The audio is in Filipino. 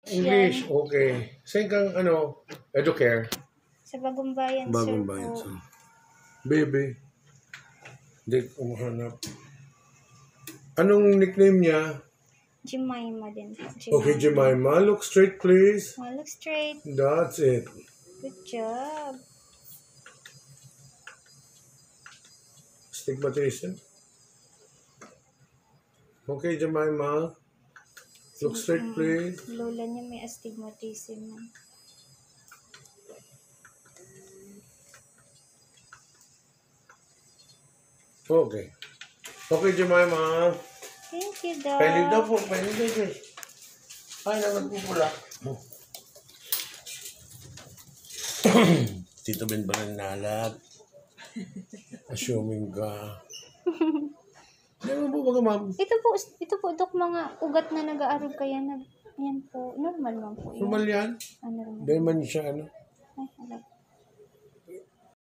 English, okay. Saan kang, Educare? Sa Bagong Bayan, Bagong sir Bayan. po. So, baby. Hindi ko mahanap. Anong nickname niya? Jemima din po. Okay, Jemima. Look straight, please. Oh, look straight. That's it. Good job. Stigmatism. Okay, Jemima. Look straight, please. Lola niya may astigmatism. Okay. Okay, Jemima. Thank you, Doc. Pwede daw po. Pwede daw. Ay, nagpupula. Tito Ben ba nalat? Assuming ka. Di ba po baga, ma'am? Ito po, Doc, mga ugat na nag-aarog kaya yan po. Normal lang po. Normal yan? Normal. Dahil man siya,